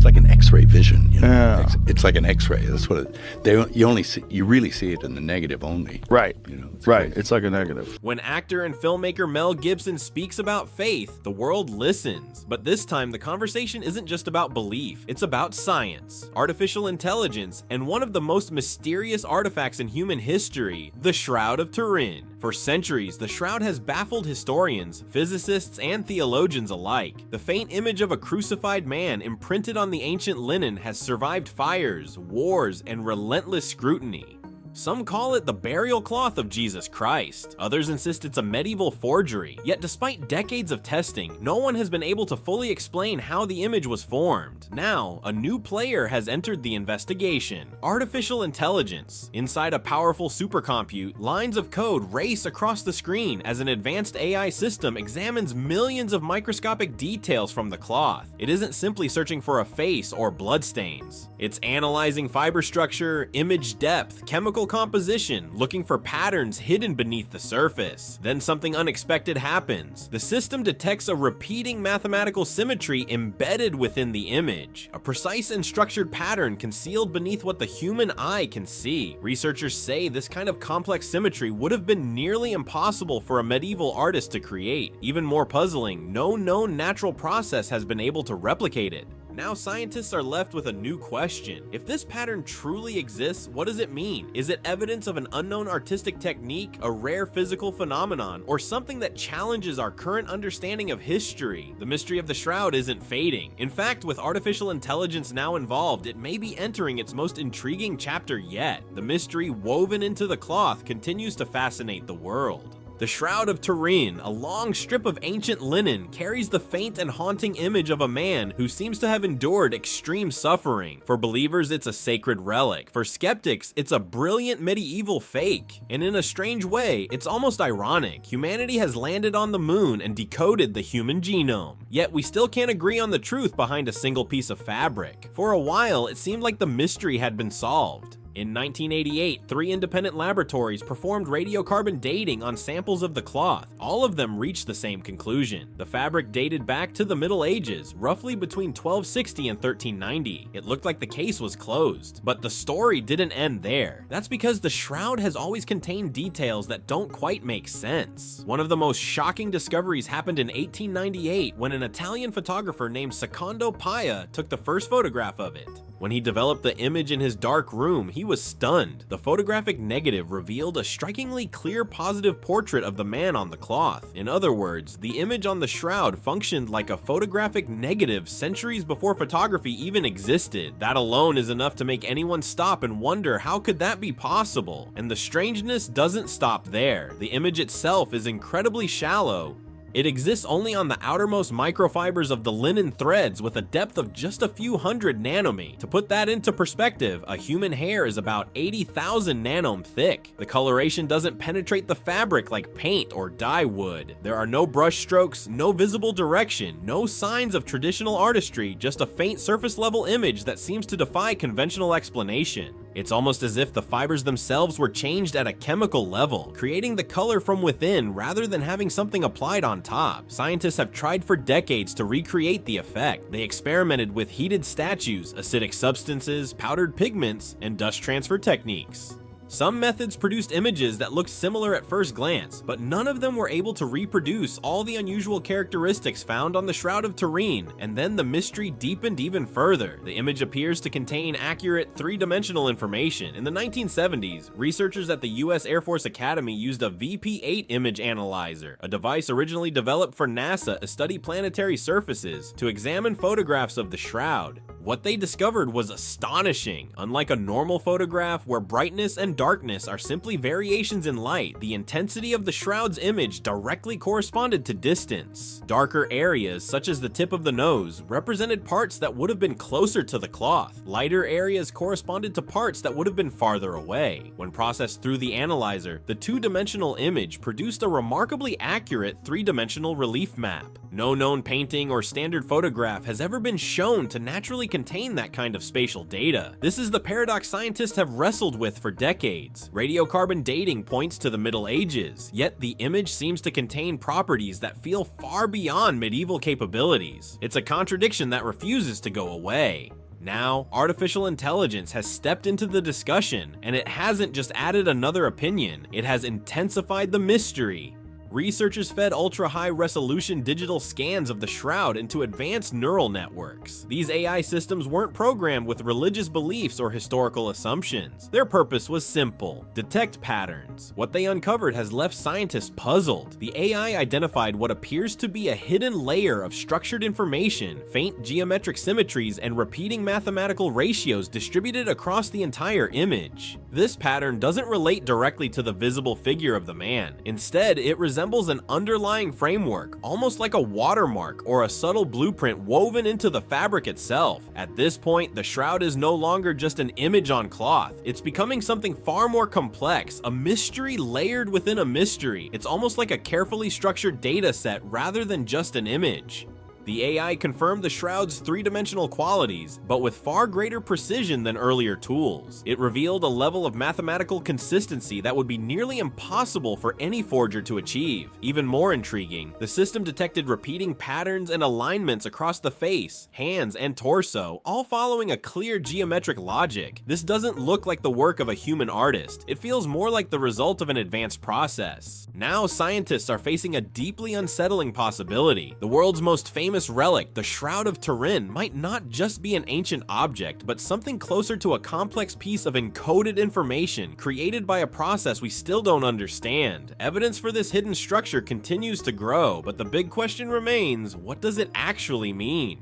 like an X-ray vision. You know? Yeah. It's like an X-ray. That's what you really see it in the negative only. Right. You know, Right. crazy. It's like a negative. When actor and filmmaker Mel Gibson speaks about faith, the world listens. But this time, the conversation isn't just about belief, it's about science, artificial intelligence, and one of the most mysterious artifacts in human history, the Shroud of Turin. For centuries, the Shroud has baffled historians, physicists, and theologians alike. The faint image of a crucified man imprinted on the ancient linen has survived fires, wars, and relentless scrutiny. Some call it the burial cloth of Jesus Christ. Others insist it's a medieval forgery. Yet despite decades of testing, no one has been able to fully explain how the image was formed. Now, a new player has entered the investigation: artificial intelligence. Inside a powerful supercompute, lines of code race across the screen as an advanced AI system examines millions of microscopic details from the cloth. It isn't simply searching for a face or bloodstains. It's analyzing fiber structure, image depth, chemical composition, looking for patterns hidden beneath the surface. Then something unexpected happens. The system detects a repeating mathematical symmetry embedded within the image, a precise and structured pattern concealed beneath what the human eye can see. Researchers say this kind of complex symmetry would have been nearly impossible for a medieval artist to create. Even more puzzling, no known natural process has been able to replicate it. Now scientists are left with a new question. If this pattern truly exists, what does it mean? Is it evidence of an unknown artistic technique, a rare physical phenomenon, or something that challenges our current understanding of history? The mystery of the Shroud isn't fading. In fact, with artificial intelligence now involved, it may be entering its most intriguing chapter yet. The mystery woven into the cloth continues to fascinate the world. The Shroud of Turin, a long strip of ancient linen, carries the faint and haunting image of a man who seems to have endured extreme suffering. For believers, it's a sacred relic. For skeptics, it's a brilliant medieval fake. And in a strange way, it's almost ironic. Humanity has landed on the moon and decoded the human genome. Yet we still can't agree on the truth behind a single piece of fabric. For a while, it seemed like the mystery had been solved. In 1988, 3 independent laboratories performed radiocarbon dating on samples of the cloth. All of them reached the same conclusion. The fabric dated back to the Middle Ages, roughly between 1260 and 1390. It looked like the case was closed. But the story didn't end there. That's because the Shroud has always contained details that don't quite make sense. One of the most shocking discoveries happened in 1898 when an Italian photographer named Secondo Paia took the first photograph of it. When he developed the image in his dark room, he was stunned. The photographic negative revealed a strikingly clear positive portrait of the man on the cloth. In other words, the image on the Shroud functioned like a photographic negative centuries before photography even existed. That alone is enough to make anyone stop and wonder, how could that be possible? And the strangeness doesn't stop there. The image itself is incredibly shallow. It exists only on the outermost microfibers of the linen threads with a depth of just a few hundred nanome. To put that into perspective, a human hair is about 80,000 nanome thick. The coloration doesn't penetrate the fabric like paint or dye would. There are no brush strokes, no visible direction, no signs of traditional artistry, just a faint surface level image that seems to defy conventional explanation. It's almost as if the fibers themselves were changed at a chemical level, creating the color from within rather than having something applied on top. Scientists have tried for decades to recreate the effect. They experimented with heated statues, acidic substances, powdered pigments, and dust transfer techniques. Some methods produced images that looked similar at first glance, but none of them were able to reproduce all the unusual characteristics found on the Shroud of Turin, and then the mystery deepened even further. The image appears to contain accurate three-dimensional information. In the 1970s, researchers at the US Air Force Academy used a VP-8 image analyzer, a device originally developed for NASA to study planetary surfaces, to examine photographs of the Shroud. What they discovered was astonishing. Unlike a normal photograph where brightness and darkness are simply variations in light, the intensity of the Shroud's image directly corresponded to distance. Darker areas, such as the tip of the nose, represented parts that would have been closer to the cloth. Lighter areas corresponded to parts that would have been farther away. When processed through the analyzer, the two-dimensional image produced a remarkably accurate three-dimensional relief map. No known painting or standard photograph has ever been shown to naturally contain that kind of spatial data. This is the paradox scientists have wrestled with for decades. Radiocarbon dating points to the Middle Ages, yet the image seems to contain properties that feel far beyond medieval capabilities. It's a contradiction that refuses to go away. Now, artificial intelligence has stepped into the discussion, and it hasn't just added another opinion, it has intensified the mystery. Researchers fed ultra-high resolution digital scans of the Shroud into advanced neural networks. These AI systems weren't programmed with religious beliefs or historical assumptions. Their purpose was simple: detect patterns. What they uncovered has left scientists puzzled. The AI identified what appears to be a hidden layer of structured information, faint geometric symmetries, and repeating mathematical ratios distributed across the entire image. This pattern doesn't relate directly to the visible figure of the man. Instead, it resembles an underlying framework, almost like a watermark or a subtle blueprint woven into the fabric itself. At this point, the Shroud is no longer just an image on cloth. It's becoming something far more complex, a mystery layered within a mystery. It's almost like a carefully structured data set rather than just an image. The AI confirmed the Shroud's three-dimensional qualities, but with far greater precision than earlier tools. It revealed a level of mathematical consistency that would be nearly impossible for any forger to achieve. Even more intriguing, the system detected repeating patterns and alignments across the face, hands, and torso, all following a clear geometric logic. This doesn't look like the work of a human artist. It feels more like the result of an advanced process. Now, scientists are facing a deeply unsettling possibility. The world's most famous relic, the Shroud of Turin, might not just be an ancient object, but something closer to a complex piece of encoded information created by a process we still don't understand. Evidence for this hidden structure continues to grow, but the big question remains: what does it actually mean?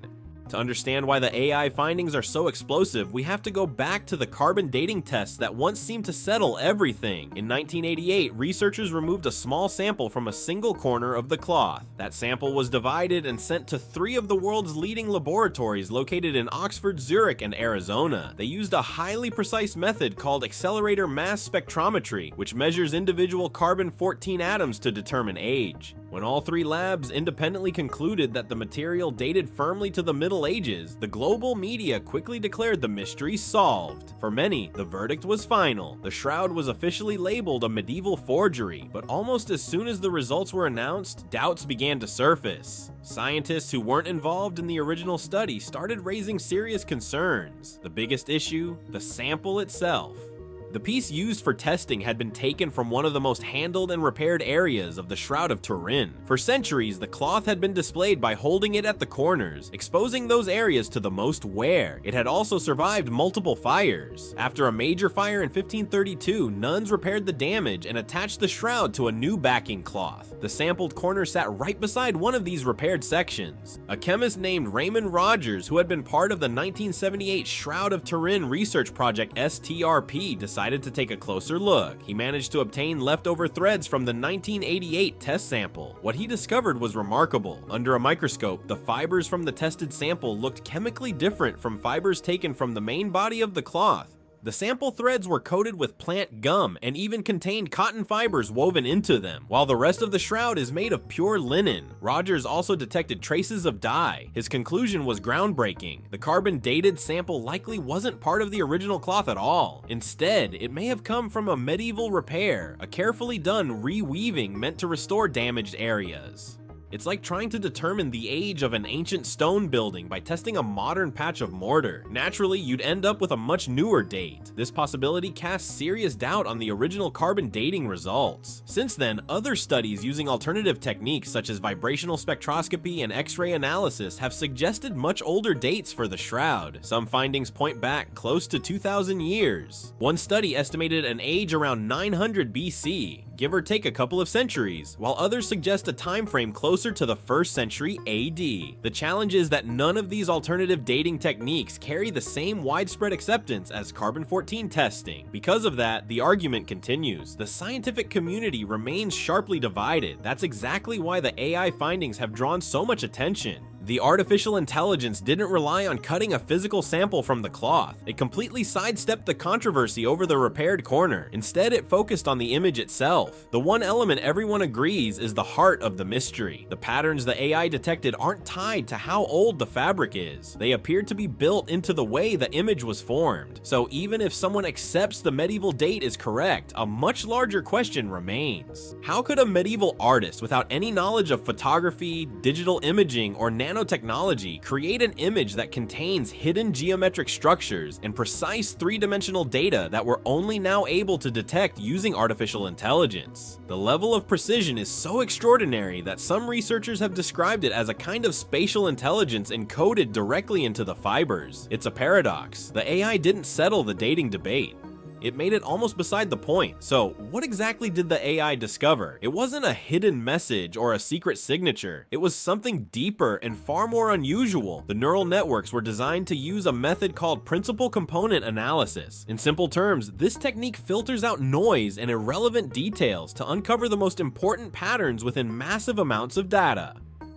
To understand why the AI findings are so explosive, we have to go back to the carbon dating tests that once seemed to settle everything. In 1988, researchers removed a small sample from a single corner of the cloth. That sample was divided and sent to 3 of the world's leading laboratories located in Oxford, Zurich, and Arizona. They used a highly precise method called accelerator mass spectrometry, which measures individual carbon-14 atoms to determine age. When all 3 labs independently concluded that the material dated firmly to the Middle Ages, the global media quickly declared the mystery solved. For many, the verdict was final. The Shroud was officially labeled a medieval forgery, but almost as soon as the results were announced, doubts began to surface. Scientists who weren't involved in the original study started raising serious concerns. The biggest issue? The sample itself. The piece used for testing had been taken from one of the most handled and repaired areas of the Shroud of Turin. For centuries, the cloth had been displayed by holding it at the corners, exposing those areas to the most wear. It had also survived multiple fires. After a major fire in 1532, nuns repaired the damage and attached the Shroud to a new backing cloth. The sampled corner sat right beside one of these repaired sections. A chemist named Raymond Rogers, who had been part of the 1978 Shroud of Turin research project STRP, decided to take a closer look. He managed to obtain leftover threads from the 1988 test sample. What he discovered was remarkable. Under a microscope, the fibers from the tested sample looked chemically different from fibers taken from the main body of the cloth. The sample threads were coated with plant gum and even contained cotton fibers woven into them, while the rest of the Shroud is made of pure linen. Rogers also detected traces of dye. His conclusion was groundbreaking. The carbon-dated sample likely wasn't part of the original cloth at all. Instead, it may have come from a medieval repair, a carefully done reweaving meant to restore damaged areas. It's like trying to determine the age of an ancient stone building by testing a modern patch of mortar. Naturally, you'd end up with a much newer date. This possibility casts serious doubt on the original carbon dating results. Since then, other studies using alternative techniques such as vibrational spectroscopy and X-ray analysis have suggested much older dates for the Shroud. Some findings point back close to 2,000 years. One study estimated an age around 900 BC, give or take a couple of centuries, while others suggest a time frame closer to the 1st century AD. The challenge is that none of these alternative dating techniques carry the same widespread acceptance as carbon-14 testing. Because of that, the argument continues. The scientific community remains sharply divided. That's exactly why the AI findings have drawn so much attention. The artificial intelligence didn't rely on cutting a physical sample from the cloth. It completely sidestepped the controversy over the repaired corner. Instead, it focused on the image itself. The one element everyone agrees is the heart of the mystery. The patterns the AI detected aren't tied to how old the fabric is. They appear to be built into the way the image was formed. So even if someone accepts the medieval date is correct, a much larger question remains. How could a medieval artist without any knowledge of photography, digital imaging, or nanotechnology create an image that contains hidden geometric structures and precise three-dimensional data that we're only now able to detect using artificial intelligence? The level of precision is so extraordinary that some researchers have described it as a kind of spatial intelligence encoded directly into the fibers. It's a paradox. The AI didn't settle the dating debate. It made it almost beside the point. So, what exactly did the AI discover? It wasn't a hidden message or a secret signature. It was something deeper and far more unusual. The neural networks were designed to use a method called principal component analysis. In simple terms, this technique filters out noise and irrelevant details to uncover the most important patterns within massive amounts of data.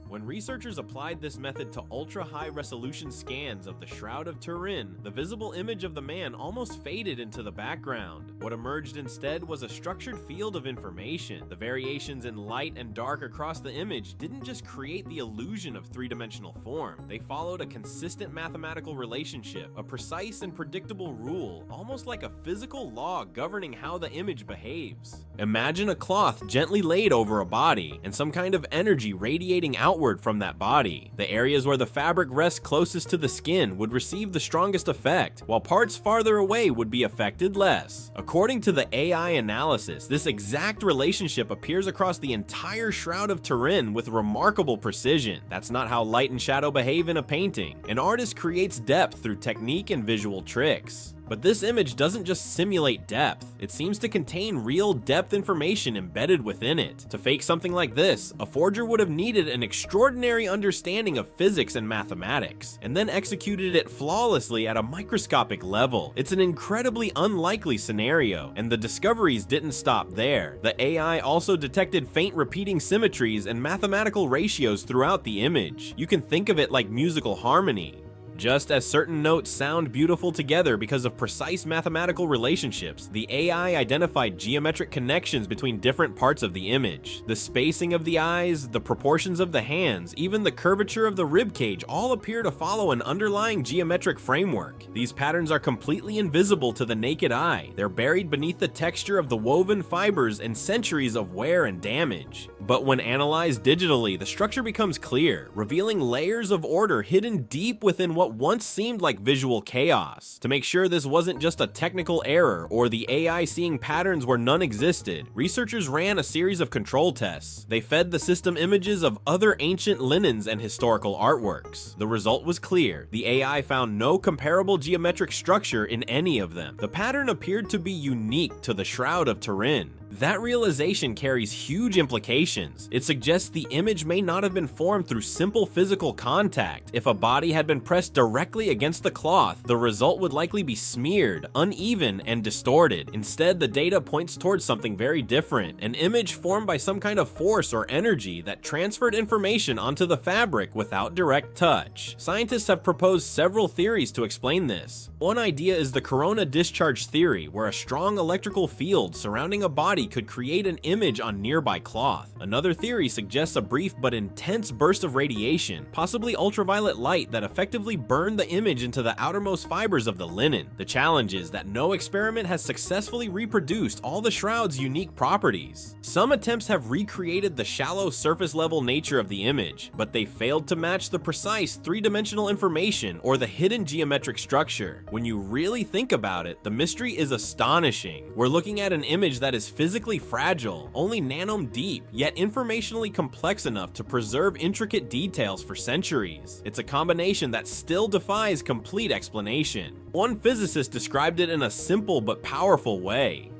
When researchers applied this method to ultra-high resolution scans of the Shroud of Turin, the visible image of the man almost faded into the background. What emerged instead was a structured field of information. The variations in light and dark across the image didn't just create the illusion of three-dimensional form. They followed a consistent mathematical relationship, a precise and predictable rule, almost like a physical law governing how the image behaves. Imagine a cloth gently laid over a body, and some kind of energy radiating outward from that body. The areas where the fabric rests closest to the skin would receive the strongest effect, while parts farther away would be affected less. According to the AI analysis, this exact relationship appears across the entire Shroud of Turin with remarkable precision. That's not how light and shadow behave in a painting. An artist creates depth through technique and visual tricks. But this image doesn't just simulate depth, it seems to contain real depth information embedded within it. To fake something like this, a forger would have needed an extraordinary understanding of physics and mathematics, and then executed it flawlessly at a microscopic level. It's an incredibly unlikely scenario, and the discoveries didn't stop there. The AI also detected faint repeating symmetries and mathematical ratios throughout the image. You can think of it like musical harmony. Just as certain notes sound beautiful together because of precise mathematical relationships, the AI identified geometric connections between different parts of the image. The spacing of the eyes, the proportions of the hands, even the curvature of the ribcage all appear to follow an underlying geometric framework. These patterns are completely invisible to the naked eye. They're buried beneath the texture of the woven fibers and centuries of wear and damage. But when analyzed digitally, the structure becomes clear, revealing layers of order hidden deep within what once seemed like visual chaos. To make sure this wasn't just a technical error or the AI seeing patterns where none existed, researchers ran a series of control tests. They fed the system images of other ancient linens and historical artworks. The result was clear. The AI found no comparable geometric structure in any of them. The pattern appeared to be unique to the Shroud of Turin. That realization carries huge implications. It suggests the image may not have been formed through simple physical contact. If a body had been pressed directly against the cloth, the result would likely be smeared, uneven, and distorted. Instead, the data points towards something very different, an image formed by some kind of force or energy that transferred information onto the fabric without direct touch. Scientists have proposed several theories to explain this. One idea is the corona discharge theory, where a strong electrical field surrounding a body could create an image on nearby cloth. Another theory suggests a brief but intense burst of radiation, possibly ultraviolet light, that effectively burned the image into the outermost fibers of the linen. The challenge is that no experiment has successfully reproduced all the shroud's unique properties. Some attempts have recreated the shallow surface level nature of the image, but they failed to match the precise three-dimensional information or the hidden geometric structure. When you really think about it, the mystery is astonishing. We're looking at an image that is physically fragile, only nanome deep, yet informationally complex enough to preserve intricate details for centuries. It's a combination that still defies complete explanation. One physicist described it in a simple but powerful way.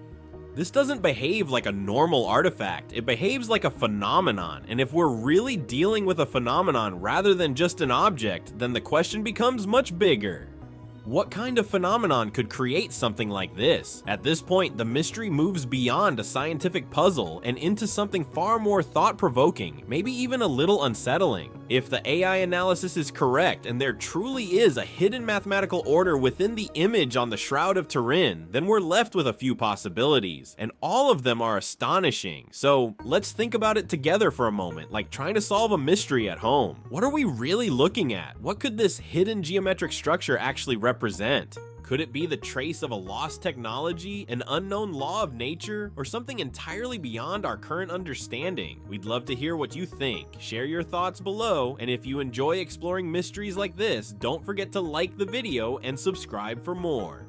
This doesn't behave like a normal artifact, it behaves like a phenomenon, and if we're really dealing with a phenomenon rather than just an object, then the question becomes much bigger. What kind of phenomenon could create something like this? At this point, the mystery moves beyond a scientific puzzle and into something far more thought-provoking, maybe even a little unsettling. If the AI analysis is correct and there truly is a hidden mathematical order within the image on the Shroud of Turin, then we're left with a few possibilities, and all of them are astonishing. So let's think about it together for a moment, like trying to solve a mystery at home. What are we really looking at? What could this hidden geometric structure actually represent? Could it be the trace of a lost technology, an unknown law of nature, or something entirely beyond our current understanding? We'd love to hear what you think. Share your thoughts below, and if you enjoy exploring mysteries like this, don't forget to like the video and subscribe for more.